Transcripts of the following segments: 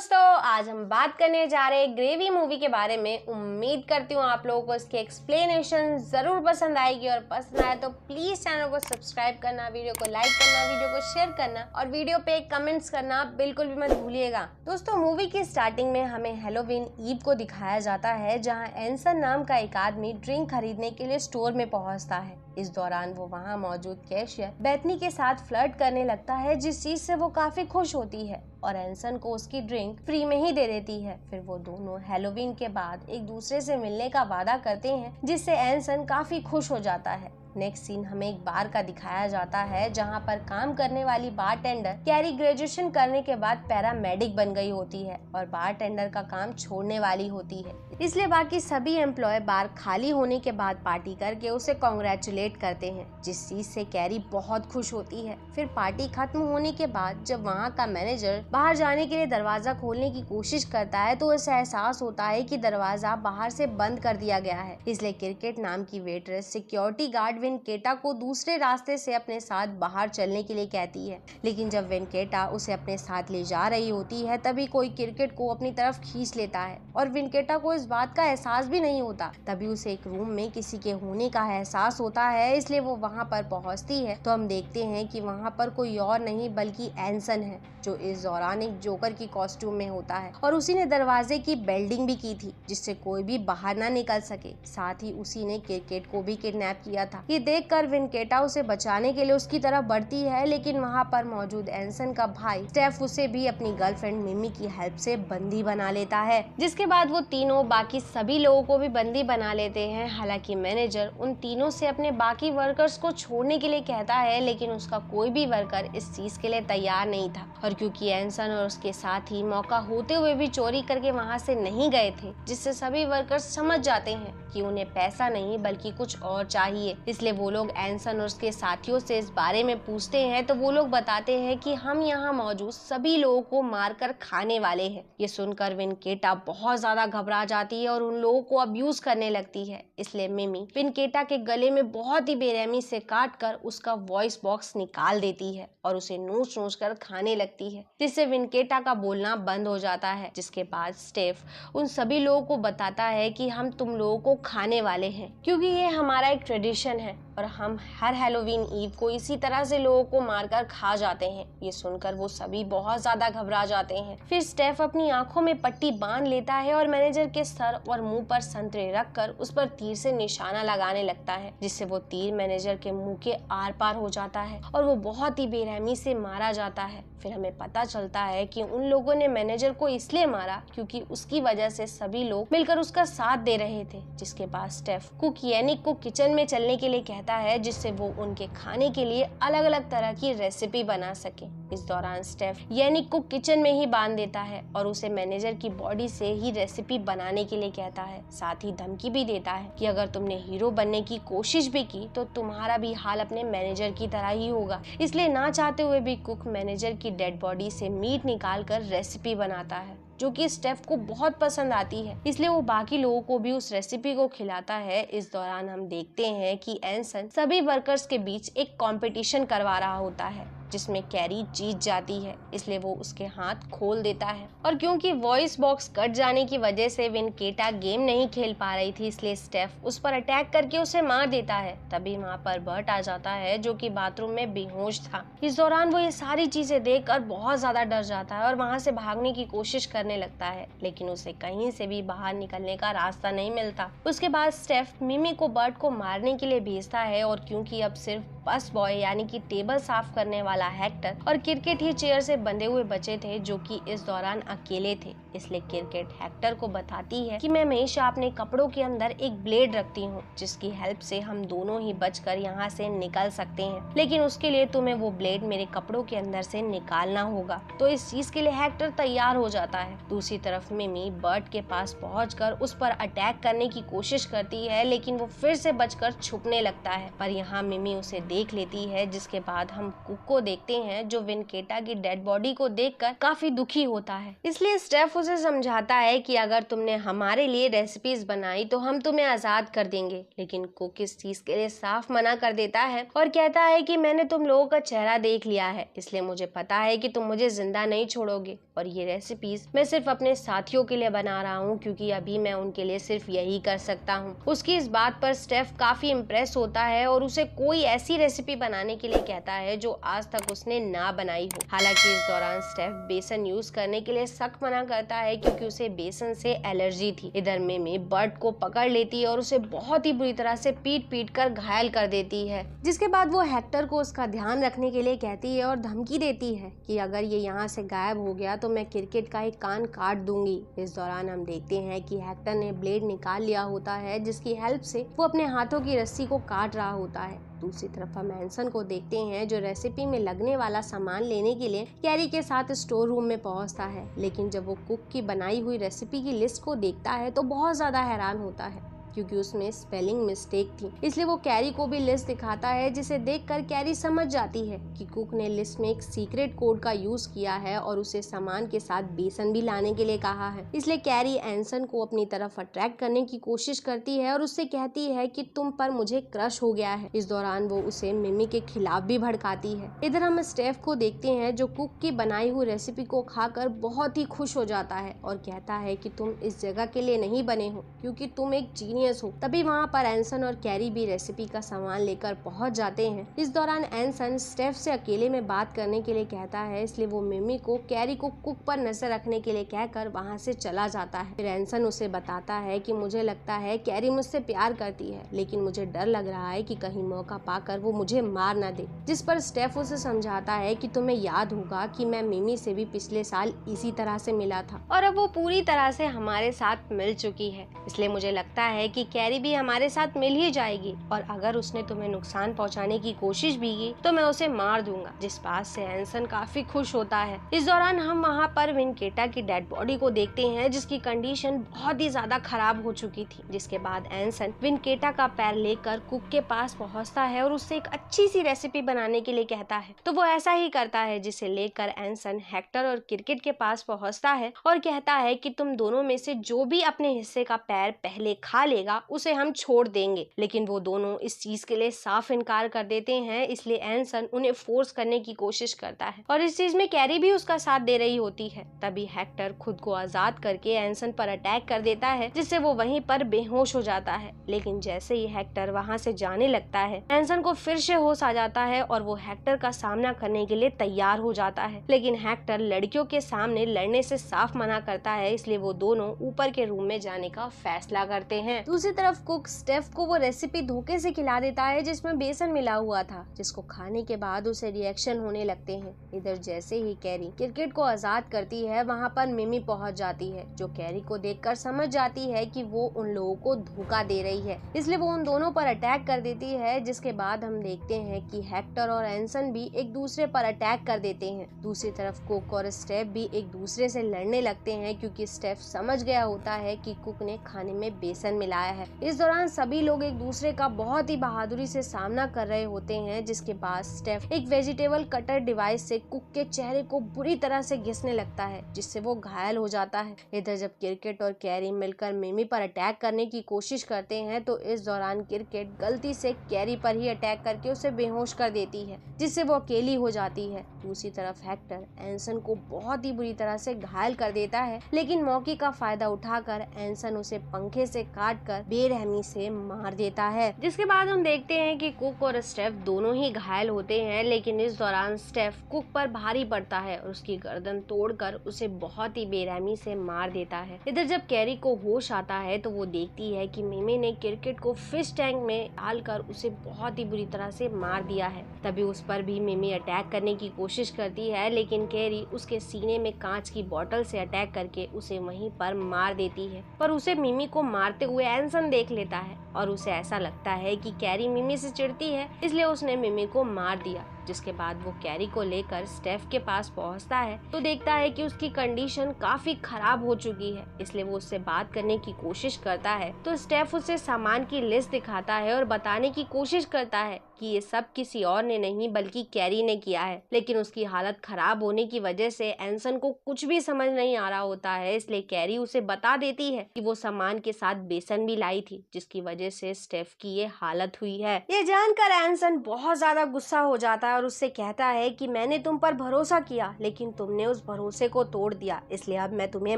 दोस्तों, आज हम बात करने जा रहे हैं ग्रेवी मूवी के बारे में। उम्मीद करती हूँ आप लोगों को इसकी एक्सप्लेनेशन जरूर पसंद आएगी और पसंद आए तो प्लीज चैनल को सब्सक्राइब करना, वीडियो को लाइक करना, वीडियो को शेयर करना और वीडियो पे कमेंट्स करना बिल्कुल भी मत भूलिएगा। दोस्तों, मूवी की स्टार्टिंग में हमें हैलोवीन ईव को दिखाया जाता है, जहाँ एंसन नाम का एक आदमी ड्रिंक खरीदने के लिए स्टोर में पहुँचता है। इस दौरान वो वहाँ मौजूद कैशियर बेथनी के साथ फ्लर्ट करने लगता है, जिस चीज से वो काफी खुश होती है और एंसन को उसकी ड्रिंक फ्री में ही दे देती है। फिर वो दोनों हैलोवीन के बाद एक दूसरे से मिलने का वादा करते हैं, जिससे एंसन काफी खुश हो जाता है। नेक्स्ट सीन हमें एक बार का दिखाया जाता है, जहां पर काम करने वाली बारटेंडर कैरी ग्रेजुएशन करने के बाद पैरामेडिक बन गई होती है और बारटेंडर का काम छोड़ने वाली होती है। इसलिए बाकी सभी एम्प्लॉय बार खाली होने के बाद पार्टी करके उसे कॉन्ग्रेचुलेट करते हैं, जिस चीज से कैरी बहुत खुश होती है। फिर पार्टी खत्म होने के बाद जब वहाँ का मैनेजर बाहर जाने के लिए दरवाजा खोलने की कोशिश करता है तो उसे एहसास होता है कि दरवाजा बाहर से बंद कर दिया गया है। इसलिए क्रिकेट नाम की वेट्रेस सिक्योरिटी गार्ड वेनकेटा को दूसरे रास्ते से अपने साथ बाहर चलने के लिए कहती है, लेकिन जब वेनकेटा उसे अपने साथ ले जा रही होती है तभी कोई क्रिकेट को अपनी तरफ खींच लेता है और वेनकेटा को इस बात का एहसास भी नहीं होता। तभी उसे एक रूम में किसी के होने का एहसास होता है, इसलिए वो वहाँ पर पहुँचती है तो हम देखते हैं कि वहाँ पर कोई और नहीं बल्कि एंसन है, जो इस दौरान एक जोकर की कॉस्ट्यूम में होता है और उसी ने दरवाजे की बेल्डिंग भी की थी, जिससे कोई भी बाहर ना निकल सके। साथ ही उसी ने क्रिकेट को भी किडनैप किया था। ये देखकर वेनकेटा उसे बचाने के लिए उसकी तरफ बढ़ती है, लेकिन वहाँ पर मौजूद एंसन का भाई स्टेफ उसे भी अपनी गर्लफ्रेंड मिमी की हेल्प से बंदी बना लेता है, जिसके बाद वो तीनों बाकी सभी लोगों को भी बंदी बना लेते हैं। हालांकि मैनेजर उन तीनों से अपने बाकी वर्कर्स को छोड़ने के लिए कहता है, लेकिन उसका कोई भी वर्कर इस चीज के लिए तैयार नहीं था और क्योंकि एंसन और उसके साथ ही मौका होते हुए भी चोरी करके वहाँ से नहीं गए थे, जिससे सभी वर्कर्स समझ जाते हैं कि उन्हें पैसा नहीं बल्कि कुछ और चाहिए। इसलिए वो लोग एंसन और उसके साथियों से इस बारे में पूछते हैं तो वो लोग बताते हैं कि हम यहाँ मौजूद सभी लोगों को मारकर खाने वाले हैं। ये सुनकर वेनकेटा बहुत ज्यादा घबरा जाती है और उन लोगों को अब्यूज करने लगती है। इसलिए मिमी वेनकेटा के गले में बहुत ही बेरहमी से काट कर उसका वॉइस बॉक्स निकाल देती है और उसे नोच नोच कर खाने लगती है, जिससे वेनकेटा का बोलना बंद हो जाता है। जिसके बाद स्टेफ उन सभी लोगों को बताता है कि हम तुम लोगों को खाने वाले हैं, क्योंकि ये हमारा एक ट्रेडिशन है और हम हर हैलोवीन ईव को इसी तरह से लोगों को मारकर खा जाते हैं। ये सुनकर वो सभी बहुत ज्यादा घबरा जाते हैं। फिर स्टेफ अपनी आंखों में पट्टी बांध लेता है और मैनेजर के सर और मुंह पर संतरे रखकर उस पर तीर से निशाना लगाने लगता है, जिससे वो तीर मैनेजर के मुंह के आर पार हो जाता है और वो बहुत ही बेरहमी से मारा जाता है। फिर हमें पता चलता है कि उन लोगों ने मैनेजर को इसलिए मारा क्योंकि उसकी वजह से सभी लोग मिलकर उसका साथ दे रहे थे। जिसके बाद स्टेफ कुक यानिक को किचन में चलने के लिए कहता है, जिससे वो उनके खाने के लिए अलग अलग तरह की रेसिपी बना सके। इस दौरान स्टेफ यानिक को किचन में ही बांध देता है और उसे मैनेजर की बॉडी से ही रेसिपी बनाने के लिए कहता है। साथ ही धमकी भी देता है कि अगर तुमने हीरो बनने की कोशिश भी की तो तुम्हारा भी हाल अपने मैनेजर की तरह ही होगा। इसलिए ना चाहते हुए भी कुक मैनेजर की डेड बॉडी से मीट निकाल कर रेसिपी बनाता है, जो कि स्टेफ को बहुत पसंद आती है। इसलिए वो बाकी लोगों को भी उस रेसिपी को खिलाता है। इस दौरान हम देखते हैं कि एंसन सभी वर्कर्स के बीच एक कंपटीशन करवा रहा होता है, जिसमें कैरी जीत जाती है, इसलिए वो उसके हाथ खोल देता है। और क्योंकि वॉइस बॉक्स कट जाने की वजह से वेनकेटा गेम नहीं खेल पा रही थी, इसलिए स्टेफ उस पर अटैक करके उसे मार देता है। तभी वहाँ पर बर्ट आ जाता है, जो कि बाथरूम में बेहोश था। इस दौरान वो ये सारी चीजें देखकर बहुत ज्यादा डर जाता है और वहाँ से भागने की कोशिश करने लगता है, लेकिन उसे कहीं से भी बाहर निकलने का रास्ता नहीं मिलता। उसके बाद स्टेफ मिमी को बर्ट को मारने के लिए भेजता है और क्योंकि अब सिर्फ बस बॉय यानी कि टेबल साफ करने वाला हेक्टर और क्रिकेट ही चेयर से बंधे हुए बचे थे, जो कि इस दौरान अकेले थे, इसलिए क्रिकेट हेक्टर को बताती है कि मैं हमेशा अपने कपड़ों के अंदर एक ब्लेड रखती हूँ, जिसकी हेल्प से हम दोनों ही बचकर यहाँ से निकल सकते हैं, लेकिन उसके लिए तुम्हें वो ब्लेड मेरे कपड़ों के अंदर से निकालना होगा। तो इस चीज के लिए हेक्टर तैयार हो जाता है। दूसरी तरफ मिमी बर्ट के पास पहुंचकर उस पर अटैक करने की कोशिश करती है, लेकिन वो फिर से बचकर छुपने लगता है। पर यहाँ मिमी उसे देख लेती है, जिसके बाद हम कुक को देखते हैं जो विनकेटा की डेड बॉडी को देखकर काफी दुखी होता है। इसलिए स्टेफ उसे समझाता है कि अगर तुमने हमारे लिए रेसिपीज बनाई तो हम तुम्हें आजाद कर देंगे, लेकिन कुक इस चीज के लिए साफ मना कर देता है और कहता है कि मैंने तुम लोगों का चेहरा देख लिया है, इसलिए मुझे पता है कि तुम मुझे जिंदा नहीं छोड़ोगे और ये रेसिपीज मैं सिर्फ अपने साथियों के लिए बना रहा हूँ, क्योंकि अभी मैं उनके लिए सिर्फ यही कर सकता हूँ। उसकी इस बात पर स्टेफ काफी इम्प्रेस होता है और उसे कोई ऐसी रेसिपी बनाने के लिए कहता है जो आज तक उसने ना बनाई हो। हालांकि इस दौरान स्टेफ बेसन यूज करने के लिए सख्त मना करता है क्योंकि उसे बेसन से एलर्जी थी। इधर मिमी बर्ट को पकड़ लेती है और उसे बहुत ही बुरी तरह से पीट कर घायल कर देती है, जिसके बाद वो हेक्टर को उसका ध्यान रखने के लिए कहती है और धमकी देती है कि अगर ये यहाँ से गायब हो गया तो मैं क्रिकेट का एक कान काट दूंगी। इस दौरान हम देखते हैं कि हेक्टर ने ब्लेड निकाल लिया होता है, जिसकी हेल्प से वो अपने हाथों की रस्सी को काट रहा होता है। दूसरी तरफ हम एंसन को देखते हैं जो रेसिपी में लगने वाला सामान लेने के लिए कैरी के साथ स्टोर रूम में पहुंचता है, लेकिन जब वो कुक की बनाई हुई रेसिपी की लिस्ट को देखता है तो बहुत ज्यादा हैरान होता है क्योंकि उसमें स्पेलिंग मिस्टेक थी। इसलिए वो कैरी को भी लिस्ट दिखाता है, जिसे देखकर कैरी समझ जाती है कि कुक ने लिस्ट में एक सीक्रेट कोड का यूज किया है और उसे सामान के साथ बेसन भी लाने के लिए कहा है। इसलिए कैरी एंसन को अपनी तरफ अट्रैक्ट करने की कोशिश करती है और उससे कहती है कि तुम पर मुझे क्रश हो गया है। इस दौरान वो उसे मिमी के खिलाफ भी भड़काती है। इधर हम स्टेफ को देखते हैं जो कुक की बनाई हुई रेसिपी को खाकर बहुत ही खुश हो जाता है और कहता है कि तुम इस जगह के लिए नहीं बने हो क्योंकि तुम एक जीनियस हो। तभी वहाँ पर एंसन और कैरी भी रेसिपी का सामान लेकर पहुँच जाते हैं। इस दौरान एंसन स्टेफ से अकेले में बात करने के लिए कहता है, इसलिए वो मिमी को कैरी को कुक पर नजर रखने के लिए कहकर वहाँ से चला जाता है। फिर एंसन उसे बताता है कि मुझे लगता है कैरी मुझसे प्यार करती है, लेकिन मुझे डर लग रहा है कि कहीं मौका पाकर वो मुझे मार न दे। जिस पर स्टेफ उसे समझाता है कि तुम्हें याद होगा कि मैं मिमी से भी पिछले साल इसी तरह से मिला था और अब वो पूरी तरह से हमारे साथ मिल चुकी है, इसलिए मुझे लगता है कि कैरी भी हमारे साथ मिल ही जाएगी और अगर उसने तुम्हें नुकसान पहुंचाने की कोशिश भी की तो मैं उसे मार दूंगा। जिस बात से एंसन काफी खुश होता है। इस दौरान हम वहाँ पर विनकेटा की डेड बॉडी को देखते हैं जिसकी कंडीशन बहुत ही ज्यादा खराब हो चुकी थी। जिसके बाद एंसन विनकेटा का पैर लेकर कुक के पास पहुँचता है और उससे एक अच्छी सी रेसिपी बनाने के लिए कहता है, तो वो ऐसा ही करता है, जिसे लेकर एंसन हेक्टर और क्रिकेट के पास पहुँचता है और कहता है कि तुम दोनों में से जो भी अपने हिस्से का पैर पहले खा लेगा उसे हम छोड़ देंगे। लेकिन वो दोनों इस चीज के लिए साफ इनकार कर देते हैं, इसलिए एंसन उन्हें फोर्स करने की कोशिश करता है और इस चीज में कैरी भी उसका साथ दे रही होती है। तभी हेक्टर खुद को आजाद करके एंसन पर अटैक कर देता है, जिससे वो वहीं पर बेहोश हो जाता है। लेकिन जैसे ही हेक्टर वहां से जाने लगता है, एंसन को फिर से होश आ जाता है और वो हेक्टर का सामना करने के लिए तैयार हो जाता है। लेकिन हेक्टर लड़कियों के सामने लड़ने से साफ मना करता है, इसलिए वो दोनों ऊपर के रूम में जाने का फैसला करते हैं। दूसरी तरफ कुक स्टेफ को वो रेसिपी धोखे से खिला देता है जिसमें बेसन मिला हुआ था, जिसको खाने के बाद उसे रिएक्शन होने लगते हैं। इधर जैसे ही कैरी क्रिकेट को आजाद करती है, वहाँ पर मिमी पहुँच जाती है, जो कैरी को देखकर समझ जाती है कि वो उन लोगों को धोखा दे रही है, इसलिए वो उन दोनों पर अटैक कर देती है। जिसके बाद हम देखते हैं कि हेक्टर और एंसन भी एक दूसरे पर अटैक कर देते हैं। दूसरी तरफ कुक और स्टेफ भी एक दूसरे से लड़ने लगते हैं क्योंकि स्टेफ समझ गया होता है कि कुक ने खाने में बेसन मिलाया है। इस दौरान सभी लोग एक दूसरे का बहुत ही बहादुरी से सामना कर रहे होते हैं। जिसके बाद स्टेफ एक वेजिटेबल कटर डिवाइस से कुक के चेहरे को बुरी तरह से घिसने लगता है, जिससे वो घायल हो जाता है। इधर जब क्रिकेट और कैरी मिलकर मिमी पर अटैक करने की कोशिश करते हैं तो इस दौरान क्रिकेट गलती से कैरी पर ही अटैक करके उसे बेहोश कर देती है, जिससे वो अकेली हो जाती है। दूसरी तरफ हेक्टर एंसन को बहुत ही बुरी तरह से घायल कर देता है, लेकिन मौके का फायदा उठाकर एंसन उसे पंखे से काटकर बेरहमी से मार देता है। जिसके बाद हम देखते हैं कि कुक और स्टेफ दोनों ही घायल होते हैं, लेकिन इस दौरान स्टेफ कुक पर भारी पड़ता है और उसकी गर्दन तोड़कर उसे बहुत ही बेरहमी से मार देता है। इधर जब कैरी को होश आता है तो वो देखती है कि मिमी ने क्रिकेट को फिश टैंक में डालकर उसे बहुत ही बुरी तरह से मार दिया है। तभी उस पर भी मिमी अटैक करने की कोशिश करती है, लेकिन कैरी उसके सीने में कांच की बोतल से अटैक करके उसे वहीं पर मार देती है। पर उसे मिमी को मारते हुए एंसन देख लेता है और उसे ऐसा लगता है कि कैरी मिमी से चिढ़ती है, इसलिए उसने मिमी को मार दिया। जिसके बाद वो कैरी को लेकर स्टेफ के पास पहुंचता है तो देखता है कि उसकी कंडीशन काफी खराब हो चुकी है, इसलिए वो उससे बात करने की कोशिश करता है। तो स्टेफ उसे सामान की लिस्ट दिखाता है और बताने की कोशिश करता है कि ये सब किसी और ने नहीं बल्कि कैरी ने किया है, लेकिन उसकी हालत खराब होने की वजह से एंसन को कुछ भी समझ नहीं आ रहा होता है, इसलिए कैरी उसे बता देती है कि वो सामान के साथ बेसन भी लाई थी, जिसकी वजह से स्टेफ की ये हालत हुई है। ये जानकर एंसन बहुत ज्यादा गुस्सा हो जाता है और उससे कहता है कि मैंने तुम पर भरोसा किया, लेकिन तुमने उस भरोसे को तोड़ दिया, इसलिए अब मैं तुम्हें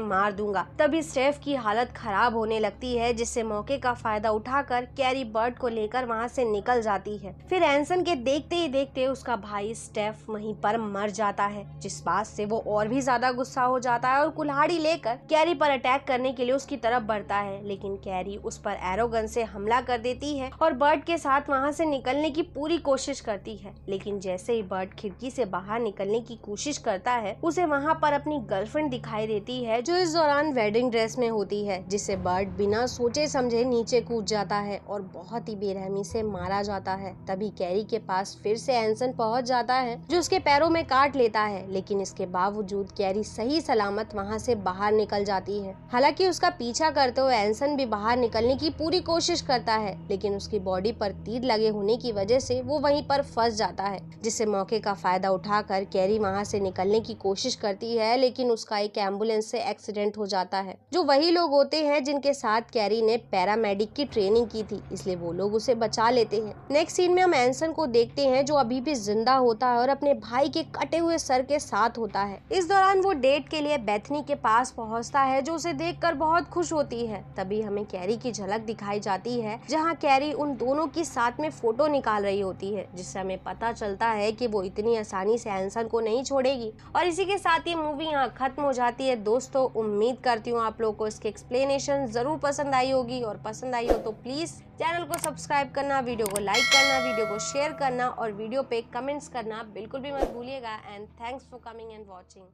मार दूंगा। तभी स्टेफ की हालत खराब होने लगती है, जिससे मौके का फायदा उठाकर कैरी बर्ट को लेकर वहाँ से निकल जाती है। फिर एंसन के देखते ही देखते उसका भाई स्टेफ वहीं पर मर जाता है, जिस बात से वो और भी ज्यादा गुस्सा हो जाता है और कुल्हाड़ी लेकर कैरी पर अटैक करने के लिए उसकी तरफ बढ़ता है, लेकिन कैरी उस पर एरो गन से हमला कर देती है और बर्ट के साथ वहाँ से निकलने की पूरी कोशिश करती है। लेकिन जैसे ही बर्ट खिड़की से बाहर निकलने की कोशिश करता है, उसे वहाँ पर अपनी गर्लफ्रेंड दिखाई देती है, जो इस दौरान वेडिंग ड्रेस में होती है, जिससे बर्ट बिना सोचे समझे नीचे कूद जाता है और बहुत ही बेरहमी से मारा जाता है। तभी कैरी के पास फिर से एंसन पहुंच जाता है, जो उसके पैरों में काट लेता है, लेकिन इसके बावजूद कैरी सही सलामत वहां से बाहर निकल जाती है। हालांकि उसका पीछा करते हुए एंसन भी बाहर निकलने की पूरी कोशिश करता है, लेकिन उसकी बॉडी पर तीर लगे होने की वजह से वो वहीं पर फंस जाता है, जिससे मौके का फायदा उठाकर कैरी वहां से निकलने की कोशिश करती है, लेकिन उसका एक एम्बुलेंस से एक्सीडेंट हो जाता है, जो वही लोग होते हैं जिनके साथ कैरी ने पैरामेडिक की ट्रेनिंग की थी, इसलिए वो लोग उसे बचा लेते हैं। नेक्स्ट सीन में हम एंसन को देखते हैं, जो अभी भी जिंदा होता है और अपने भाई के कटे हुए सर के साथ होता है। इस दौरान वो डेट के लिए बेथनी के पास पहुंचता है, जो उसे देखकर बहुत खुश होती है। तभी हमें कैरी की झलक दिखाई जाती है, जहां कैरी उन दोनों की साथ में फोटो निकाल रही होती है, जिससे हमें पता चलता है कि वो इतनी आसानी से एंसन को नहीं छोड़ेगी। और इसी के साथ ये मूवी यहाँ खत्म हो जाती है। दोस्तों, उम्मीद करती हूँ आप लोगों को इसकी एक्सप्लेनेशन जरूर पसंद आई होगी, और पसंद आई हो तो प्लीज चैनल को सब्सक्राइब करना, वीडियो को लाइक करना, वीडियो को शेयर करना और वीडियो पे कमेंट्स करना बिल्कुल भी मत भूलिएगा। And thanks for coming and watching.